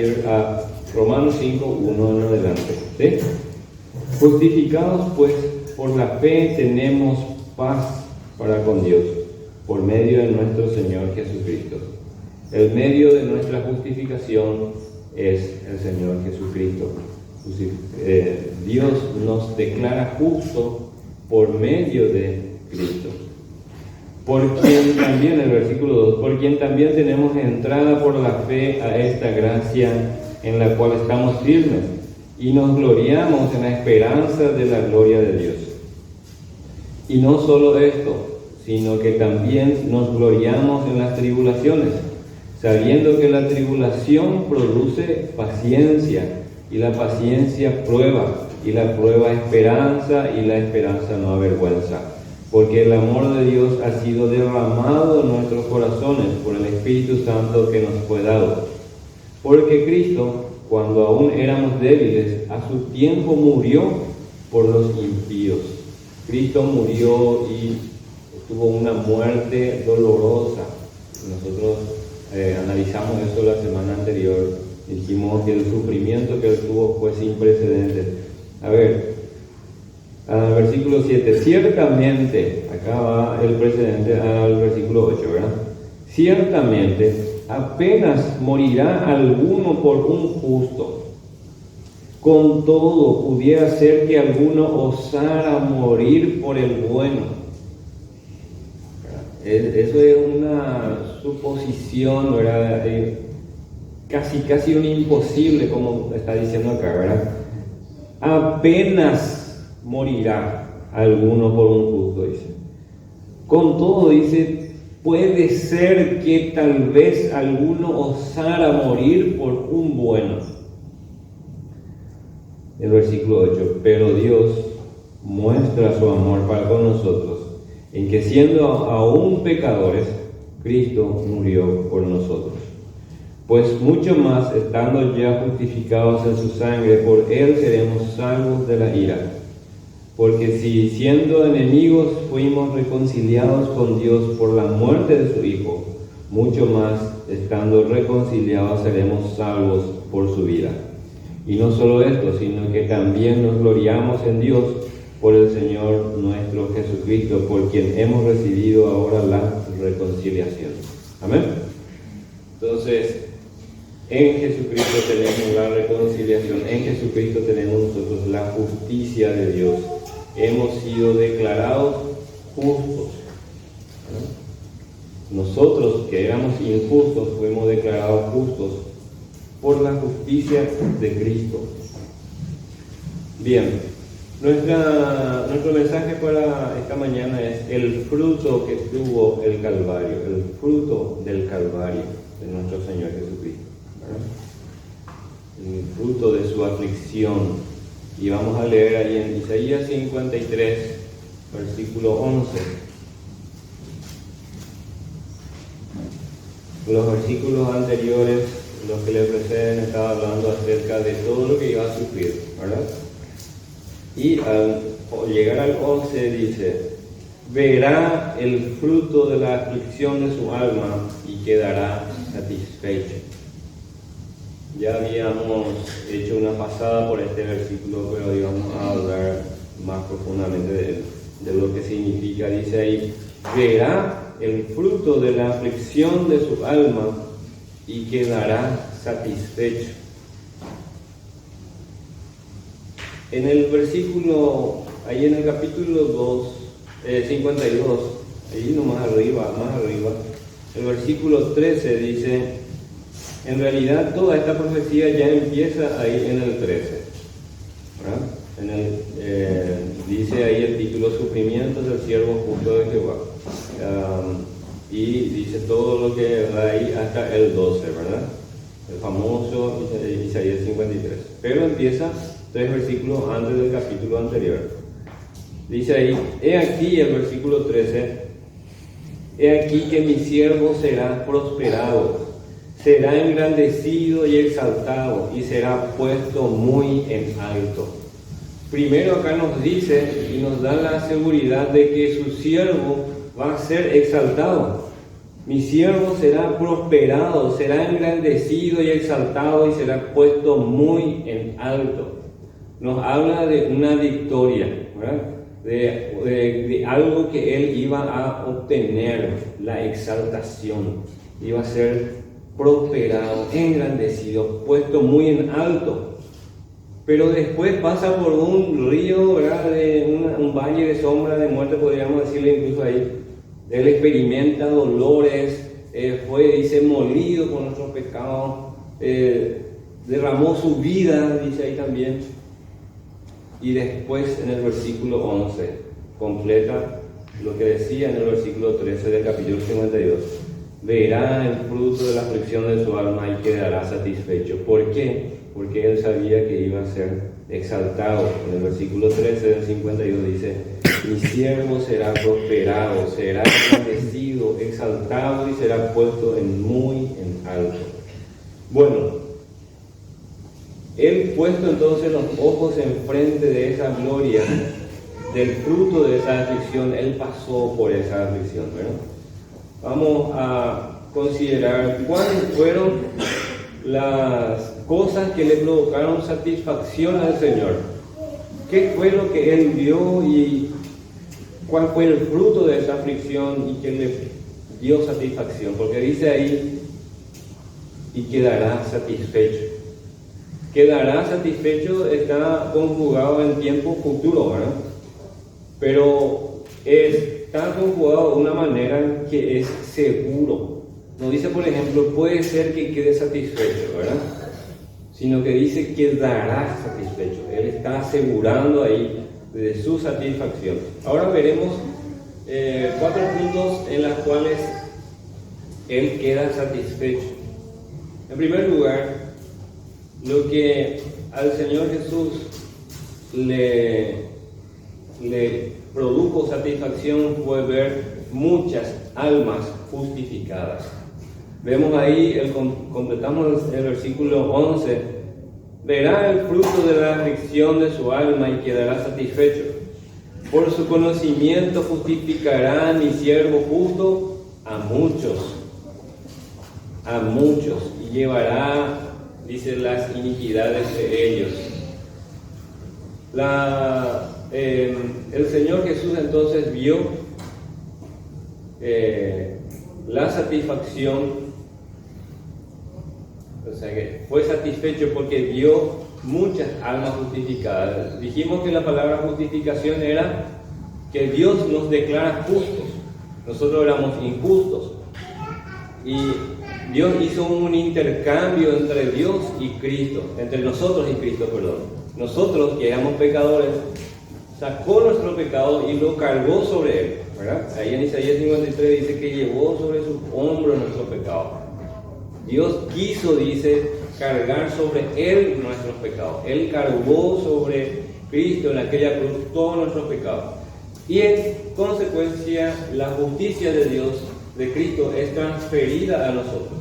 ir a Romanos 5, 1 en adelante. ¿Sí? Justificados pues por la fe tenemos paz para con Dios, por medio de nuestro Señor Jesucristo. El medio de nuestra justificación es el Señor Jesucristo. Dios nos declara justo por medio de Cristo. Por quien también, el versículo 2, por quien también tenemos entrada por la fe a esta gracia en la cual estamos firmes y nos gloriamos en la esperanza de la gloria de Dios. Y no solo esto, sino que también nos gloriamos en las tribulaciones, sabiendo que la tribulación produce paciencia, y la paciencia prueba, y la prueba esperanza, y la esperanza no avergüenza. Porque el amor de Dios ha sido derramado en nuestros corazones por el Espíritu Santo que nos fue dado. Porque Cristo, cuando aún éramos débiles, a su tiempo murió por los impíos. Cristo murió y tuvo una muerte dolorosa. Nosotros analizamos eso la semana anterior. Dijimos que el sufrimiento que él tuvo fue sin precedentes. A ver, versículo 7. Ciertamente, acá va el precedente al versículo 8, ¿verdad? Ciertamente, apenas morirá alguno por un justo. Con todo, pudiera ser que alguno osara morir por el bueno. Eso es una suposición, ¿verdad? Casi un imposible, como está diciendo acá, ¿verdad? Apenas morirá alguno por un justo, dice. Con todo, dice, puede ser que tal vez alguno osara morir por un bueno. El versículo 8, pero Dios muestra su amor para con nosotros, en que siendo aún pecadores, Cristo murió por nosotros. Pues mucho más, estando ya justificados en su sangre, por Él seremos salvos de la ira. Porque si siendo enemigos fuimos reconciliados con Dios por la muerte de su Hijo, mucho más, estando reconciliados, seremos salvos por su vida. Y no solo esto, sino que también nos gloriamos en Dios por el Señor nuestro Jesucristo, por quien hemos recibido ahora la reconciliación. Amén. Entonces, en Jesucristo tenemos la reconciliación, en Jesucristo tenemos nosotros la justicia de Dios. Hemos sido declarados justos. Nosotros que éramos injustos fuimos declarados justos por la justicia de Cristo. Bien, nuestro mensaje para esta mañana es el fruto que tuvo el Calvario, el fruto del Calvario de nuestro Señor Jesucristo, ¿verdad? El fruto de su aflicción. Y vamos a leer ahí en Isaías 53, versículo 11. Los versículos anteriores, los que le preceden, estaba hablando acerca de todo lo que iba a sufrir, ¿verdad? Y al llegar al 11 dice, verá el fruto de la aflicción de su alma y quedará satisfecho. Ya habíamos hecho una pasada por este versículo, pero hoy vamos a hablar más profundamente de lo que significa. Dice ahí, verá el fruto de la aflicción de su alma y quedará satisfecho. En el versículo, ahí en el capítulo 52, ahí más arriba, el versículo 13 dice, en realidad toda esta profecía ya empieza ahí en el 13, ¿verdad? Dice ahí el título, sufrimientos del siervo justo de Jehová, y dice todo lo que va ahí hasta el 12, ¿verdad? El famoso Isaías 53, pero empieza 3 versículos antes del capítulo anterior. Dice ahí, he aquí el versículo 13, he aquí que mi siervo será prosperado, será engrandecido y exaltado, y será puesto muy en alto. Primero acá nos dice y nos da la seguridad de que su siervo va a ser exaltado. Mi siervo será prosperado, será engrandecido y exaltado y será puesto muy en alto. Nos habla de una victoria, ¿verdad? De algo que él iba a obtener, la exaltación. Iba a ser prosperado, engrandecido, puesto muy en alto. Pero después pasa por un río, ¿verdad? Un valle de sombra de muerte, podríamos decirle incluso ahí. Él experimenta dolores, dice, molido por nuestros pecados, derramó su vida, dice ahí también. Y después en el versículo 11 completa lo que decía en el versículo 13 del capítulo 52. Verá el fruto de la aflicción de su alma y quedará satisfecho. ¿Por qué? Porque él sabía que iba a ser exaltado. En el versículo 13 del 52 dice: mi siervo será prosperado, será engrandecido, exaltado y será puesto muy en alto. Bueno, él puesto entonces los ojos enfrente de esa gloria, del fruto de esa aflicción, él pasó por esa aflicción, ¿verdad? Vamos a considerar cuáles fueron las cosas que le provocaron satisfacción al Señor. ¿Qué fue lo que él vio y cuál fue el fruto de esa aflicción y que le dio satisfacción? Porque dice ahí, y quedará satisfecho. Quedará satisfecho está conjugado en tiempo futuro, ¿verdad? Pero está conjugado de una manera que es seguro. No dice, por ejemplo, puede ser que quede satisfecho, ¿verdad? Sino que dice quedará satisfecho. Él está asegurando ahí de su satisfacción. Ahora veremos 4 puntos en los cuales él queda satisfecho. En primer lugar, lo que al Señor Jesús le produjo satisfacción fue ver muchas almas justificadas. Vemos ahí, completamos el versículo 11, verá el fruto de la aflicción de su alma y quedará satisfecho. Por su conocimiento justificará mi siervo justo a muchos, y llevará, dice, las iniquidades de ellos. El Señor Jesús entonces vio la satisfacción, o sea que fue satisfecho porque vio muchas almas justificadas. Dijimos que la palabra justificación era que Dios nos declara justos. Nosotros éramos injustos y Dios hizo un intercambio entre Dios y Cristo, entre nosotros y Cristo, perdón. Nosotros, que éramos pecadores, sacó nuestro pecado y lo cargó sobre él, ¿verdad? Ahí en Isaías 53 dice que llevó sobre sus hombros nuestro pecado. Dios quiso, dice, cargar sobre él nuestros pecados. Él cargó sobre Cristo en aquella cruz todos nuestros pecados. Y en consecuencia, la justicia de Dios, de Cristo, es transferida a nosotros.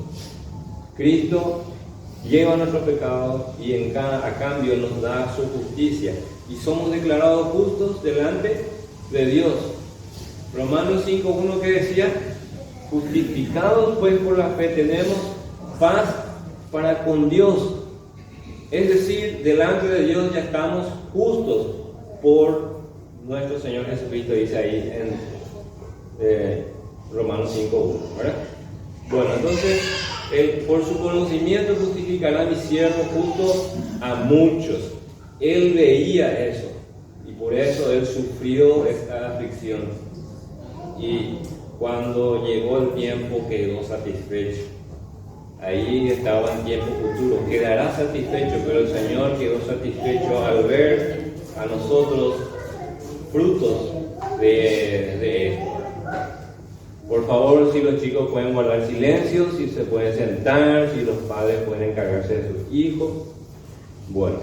Cristo lleva nuestros pecados y a cambio nos da su justicia. Y somos declarados justos delante de Dios. Romanos 5:1 que decía, justificados pues por la fe tenemos paz para con Dios. Es decir, delante de Dios ya estamos justos por nuestro Señor Jesucristo, dice ahí en Romanos 5:1, ¿verdad? Bueno, entonces, por su conocimiento justificará a mi siervo justo a muchos. Él veía eso y por eso él sufrió esta aflicción. Y cuando llegó el tiempo quedó satisfecho. Ahí estaba en tiempo futuro. Quedará satisfecho, pero el Señor quedó satisfecho al ver a nosotros frutos de esto. Por favor, si los chicos pueden guardar silencio, si se pueden sentar, si los padres pueden encargarse de sus hijos. Bueno,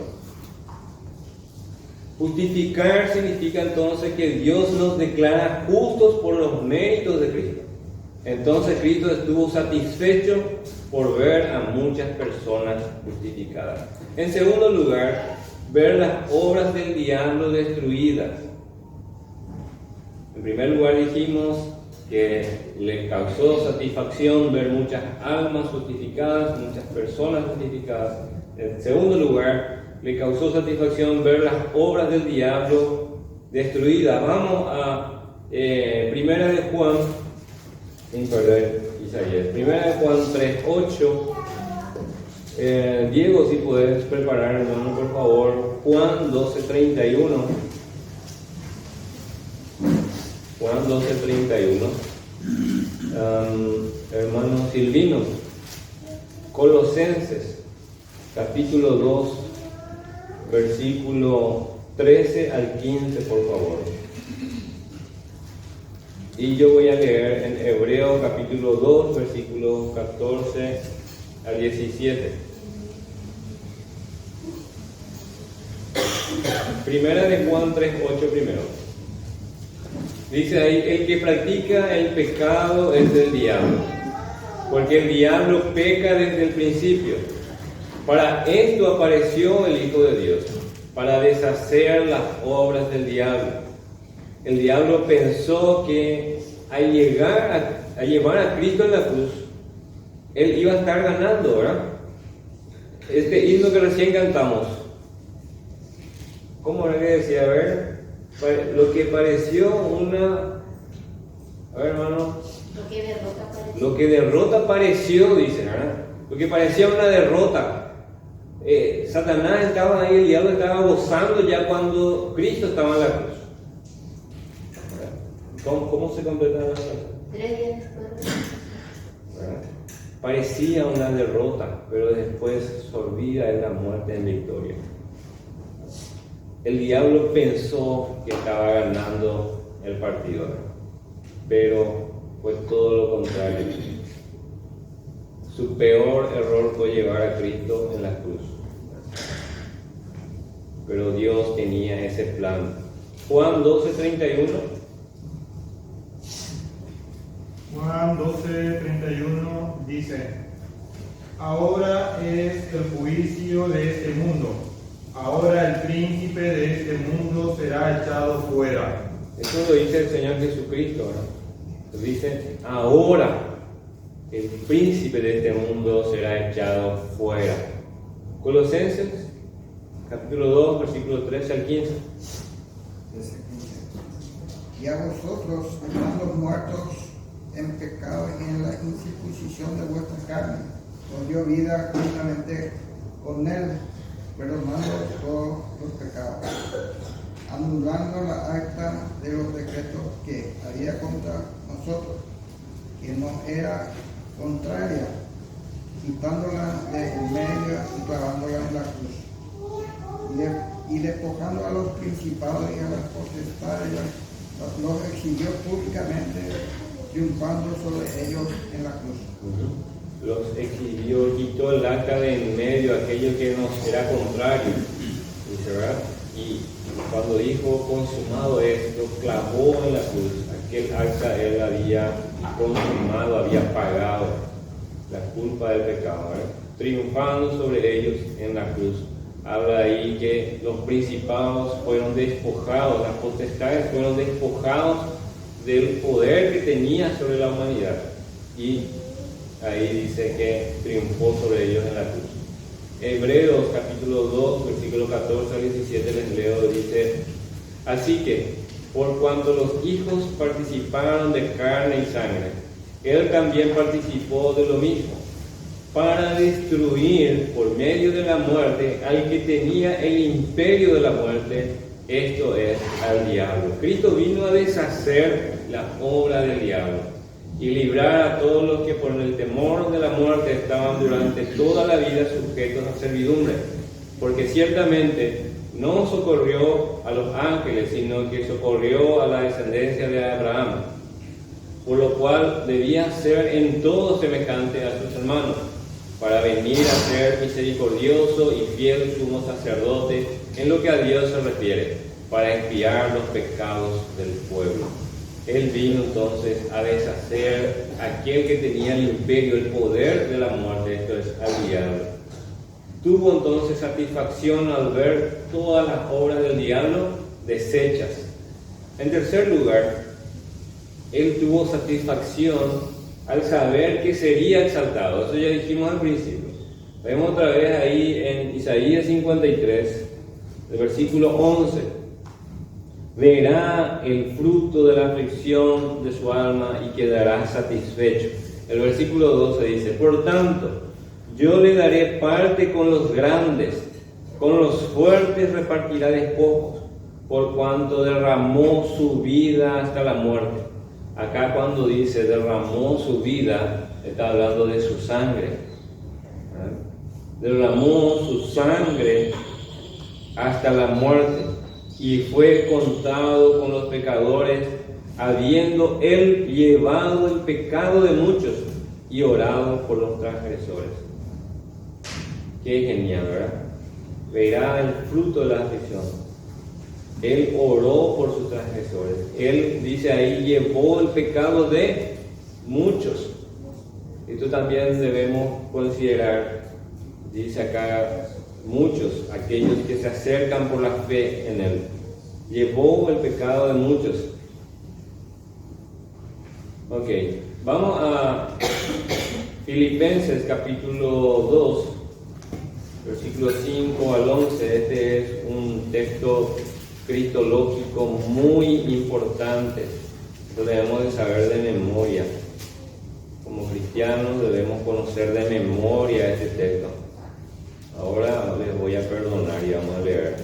justificar significa entonces que Dios nos declara justos por los méritos de Cristo. Entonces Cristo estuvo satisfecho por ver a muchas personas justificadas. En segundo lugar, ver las obras del diablo destruidas. En primer lugar dijimos que le causó satisfacción ver muchas almas justificadas, muchas personas justificadas. En segundo lugar, le causó satisfacción ver las obras del diablo destruidas. Vamos a Primera de Juan, Primera de Juan 3:8. Diego, si puedes preparar, hermano, por favor, Juan 12:31. Juan 12:31. Hermano Silvino, Colosenses, capítulo 2, versículo 13 al 15, por favor. Y yo voy a leer en Hebreo, capítulo 2, versículo 14 al 17. Primera de Juan 3:8 primero. Dice ahí: el que practica el pecado es del diablo, porque el diablo peca desde el principio. Para esto apareció el Hijo de Dios, para deshacer las obras del diablo. El diablo pensó que al llevar a Cristo en la cruz, él iba a estar ganando, ¿verdad? Este himno que recién cantamos, ¿cómo le decía? A ver, lo que pareció una... A ver, hermano. Lo que derrota pareció, dice, ¿verdad? Lo que parecía una derrota. Satanás estaba ahí, el diablo estaba gozando ya cuando Cristo estaba en la cruz. ¿Cómo se completa la frase? 3 días después. Parecía una derrota, pero después sorbida en la muerte en victoria. El diablo pensó que estaba ganando el partido, pero fue todo lo contrario. Su peor error fue llevar a Cristo en la cruz. Pero Dios tenía ese plan. Juan 12:31. Juan 12:31 dice: ahora es el juicio de este mundo. Ahora el príncipe de este mundo será echado fuera. Eso lo dice el Señor Jesucristo, ¿no? Lo dice: ahora el príncipe de este mundo será echado fuera. Colosenses, capítulo 2, versículo 13 al 15. Y a vosotros, estando muertos en pecado y en la incircuncisión de vuestra carne, os dio vida juntamente con él, perdonando todos los pecados, anulando la acta de los decretos que había contra nosotros, que nos era contraria, quitándola de en medio y clavándola en la cruz, y despojando a los principados y a las potestades, los exhibió públicamente, triunfando sobre ellos en la cruz. Los exhibió, quitó el acta de en medio, aquello que nos era contrario, dice, ¿verdad? Y cuando dijo consumado es, lo clavó en la cruz. Aquel acta él había consumado, había pagado la culpa del pecado, ¿verdad? Triunfando sobre ellos en la cruz. Habla ahí que los principados fueron despojados, las potestades fueron despojados del poder que tenía sobre la humanidad. Y ahí dice que triunfó sobre ellos en la cruz. Hebreos capítulo 2, versículo 14 al 17 les leo, dice: así que, por cuanto los hijos participaron de carne y sangre, él también participó de lo mismo, para destruir por medio de la muerte al que tenía el imperio de la muerte, esto es, al diablo. Cristo vino a deshacer la obra del diablo y librar a todos los que por el temor de la muerte estaban durante toda la vida sujetos a servidumbre, porque ciertamente no socorrió a los ángeles, sino que socorrió a la descendencia de Abraham, por lo cual debía ser en todo semejante a sus hermanos, para venir a ser misericordioso y fiel sumo sacerdote en lo que a Dios se refiere, para expiar los pecados del pueblo. Él vino entonces a deshacer aquel que tenía el imperio, el poder de la muerte, esto es, al diablo. Tuvo entonces satisfacción al ver todas las obras del diablo deshechas. En tercer lugar, Él tuvo satisfacción al saber que sería exaltado. Eso ya dijimos al principio. Vemos otra vez ahí en Isaías 53, el versículo 11. Verá el fruto de la aflicción de su alma y quedará satisfecho. El versículo 12 dice: por tanto, yo le daré parte con los grandes, con los fuertes repartirá despojos, por cuanto derramó su vida hasta la muerte. Acá cuando dice derramó su vida, está hablando de su sangre. Derramó su sangre hasta la muerte y fue contado con los pecadores, habiendo él llevado el pecado de muchos y orado por los transgresores. Qué genial, ¿verdad? Verá el fruto de la aflicción. Él oró por sus transgresores. Él, dice ahí, llevó el pecado de muchos. Esto también debemos considerar, dice acá, muchos, aquellos que se acercan por la fe en Él. Llevó el pecado de muchos. Ok, vamos a Filipenses capítulo 2, versículos 5 al 11. Este es un texto cristológico muy importante. Lo debemos de saber de memoria. Como cristianos debemos conocer de memoria este texto. Ahora les voy a perdonar y vamos a leer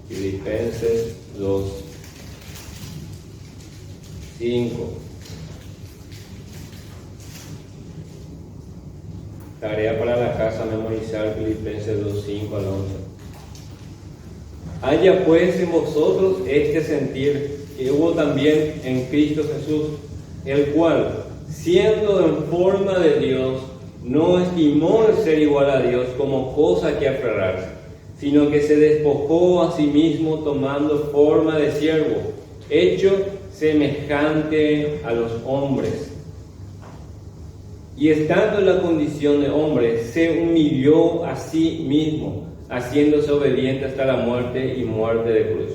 Filipenses 2, 5. Tarea para la casa: memorizar Filipenses 2, 5 al 11. Haya pues en vosotros este sentir que hubo también en Cristo Jesús, el cual, siendo en forma de Dios, no estimó el ser igual a Dios como cosa que aferrarse, sino que se despojó a sí mismo, tomando forma de siervo, hecho semejante a los hombres. Y estando en la condición de hombre, se humilló a sí mismo, haciéndose obediente hasta la muerte y muerte de cruz.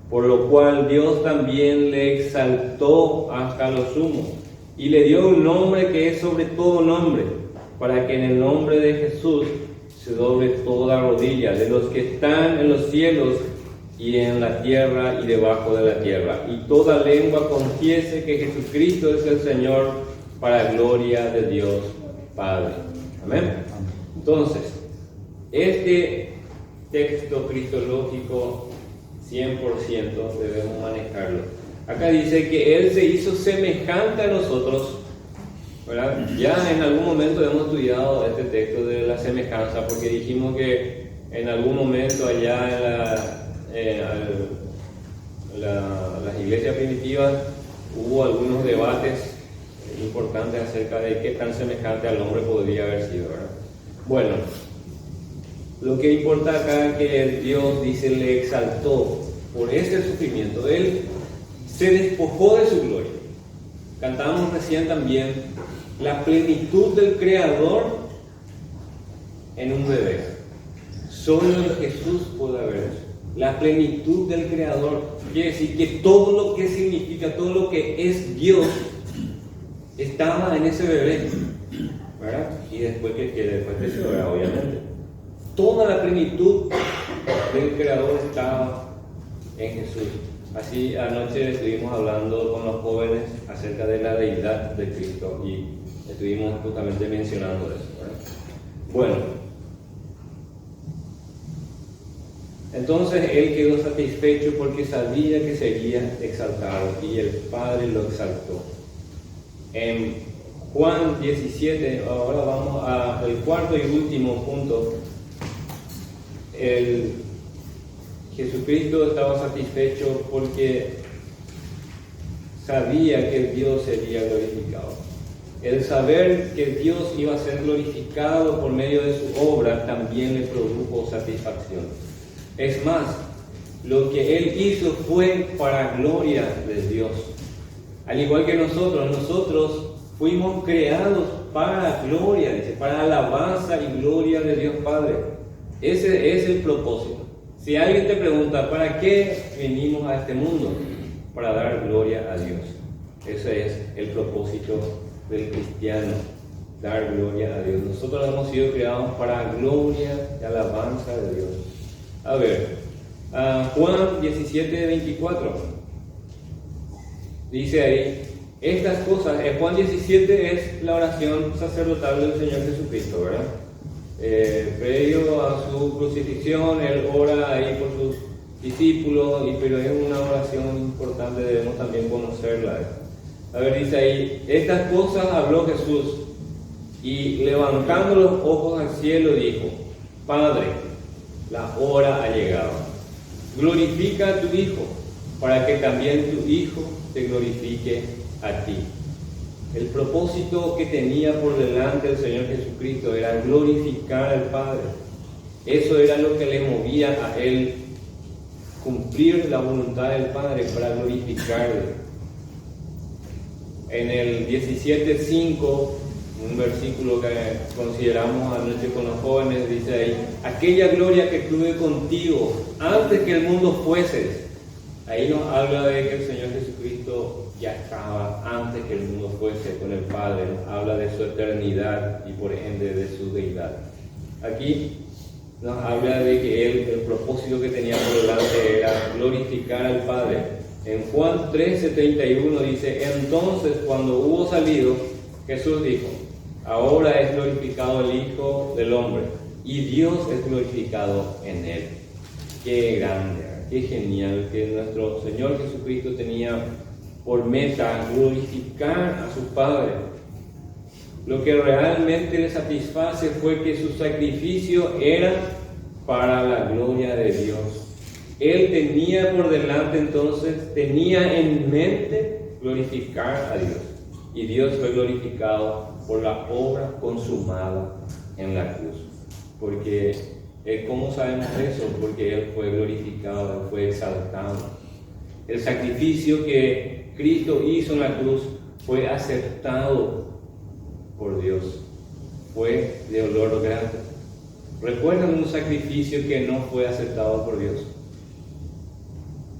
Por lo cual Dios también le exaltó hasta lo sumo, y le dio un nombre que es sobre todo nombre, para que en el nombre de Jesús se doble toda rodilla, de los que están en los cielos y en la tierra y debajo de la tierra, y toda lengua confiese que Jesucristo es el Señor, para gloria de Dios Padre. Amén. Entonces, este texto cristológico 100% debemos manejarlo. Acá dice que Él se hizo semejante a nosotros, ¿verdad? Ya en algún momento hemos estudiado este texto de la semejanza, porque dijimos que en algún momento allá en las iglesias primitivas hubo algunos debates importantes acerca de qué tan semejante al hombre podría haber sido, ¿verdad? Bueno, lo que importa acá es que Dios, dice, le exaltó por ese sufrimiento. Él se despojó de su gloria. Cantábamos recién también la plenitud del Creador en un bebé. Solo Jesús puede haber eso. La plenitud del Creador quiere decir que todo lo que significa, todo lo que es Dios, estaba en ese bebé, ¿verdad? Y después después creció, ¿verdad? Obviamente. Toda la plenitud del Creador estaba en Jesús. Así anoche estuvimos hablando con los jóvenes acerca de la deidad de Cristo y estuvimos justamente mencionando eso, ¿verdad? Bueno, entonces Él quedó satisfecho porque sabía que sería exaltado y el Padre lo exaltó. En Juan 17, ahora vamos al cuarto y último punto. Jesucristo estaba satisfecho porque sabía que Dios sería glorificado. El saber que Dios iba a ser glorificado por medio de su obra también le produjo satisfacción. Es más, lo que Él hizo fue para gloria de Dios. Al igual que nosotros fuimos creados para gloria, dice, para alabanza y gloria de Dios Padre. Ese es el propósito. Si alguien te pregunta, ¿para qué venimos a este mundo? para dar gloria a Dios. Ese es el propósito del cristiano, dar gloria a Dios. Nosotros hemos sido creados para gloria y alabanza de Dios. A ver, Juan 17:24 dice ahí, estas cosas, Juan 17 es la oración sacerdotal del Señor Jesucristo, ¿verdad? Previo a su crucifixión, Él ora ahí por sus discípulos, pero es una oración importante, debemos también conocerla. A ver, dice ahí, estas cosas habló Jesús, y levantando los ojos al cielo dijo, Padre, la hora ha llegado, glorifica a tu Hijo, para que también tu Hijo te glorifique a ti. El propósito que tenía por delante el Señor Jesucristo era glorificar al Padre. Eso era lo que le movía a Él, cumplir la voluntad del Padre para glorificarle. En el 17:5, un versículo que consideramos anoche con los jóvenes, dice ahí, aquella gloria que tuve contigo antes que el mundo fuese. Ahí nos habla de que el Señor Jesucristo ya estaba antes que el mundo fuese con el Padre, nos habla de su eternidad y por ende de su deidad. Aquí nos habla de que el propósito que tenía por delante era glorificar al Padre. En Juan 3:71 dice, entonces cuando hubo salido, Jesús dijo, ahora es glorificado el Hijo del Hombre y Dios es glorificado en él. Qué grande, qué genial que nuestro Señor Jesucristo tenía por meta glorificar a su Padre. Lo que realmente le satisface fue que su sacrificio era para la gloria de Dios. Él tenía por delante entonces, tenía en mente glorificar a Dios. Y Dios fue glorificado por la obra consumada en la cruz. Porque, ¿cómo sabemos eso? Porque Él fue glorificado, Él fue exaltado. El sacrificio que Cristo hizo en la cruz fue aceptado por Dios. Fue de olor grato. ¿Recuerdan un sacrificio que no fue aceptado por Dios?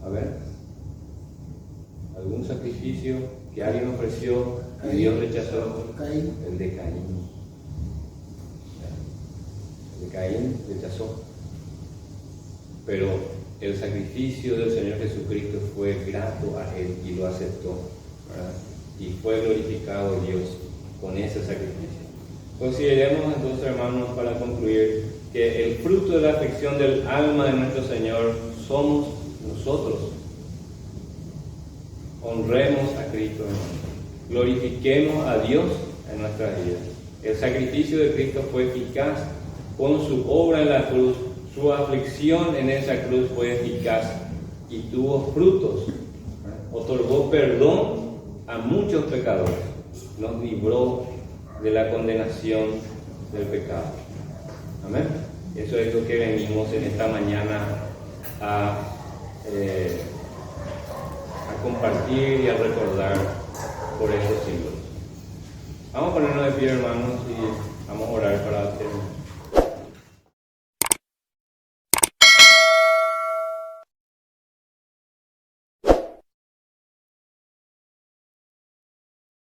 A ver, ¿algún sacrificio que alguien ofreció y Dios rechazó? Caín. El de Caín. El de Caín rechazó. Pero el sacrificio del Señor Jesucristo fue grato a Él y lo aceptó, ¿verdad? Y fue glorificado Dios con ese sacrificio. Consideremos entonces, hermanos, para concluir, que el fruto de la aflicción del alma de nuestro Señor somos nosotros. Honremos a Cristo, glorifiquemos a Dios en nuestras vidas. El sacrificio de Cristo fue eficaz con su obra en la cruz, su aflicción en esa cruz fue eficaz y tuvo frutos. Otorgó perdón a muchos pecadores, nos libró de la condenación del pecado. Amén. Eso es lo que venimos en esta mañana a compartir y a recordar por estos símbolos. Vamos a ponernos de pie, hermanos, y vamos a orar para terminar.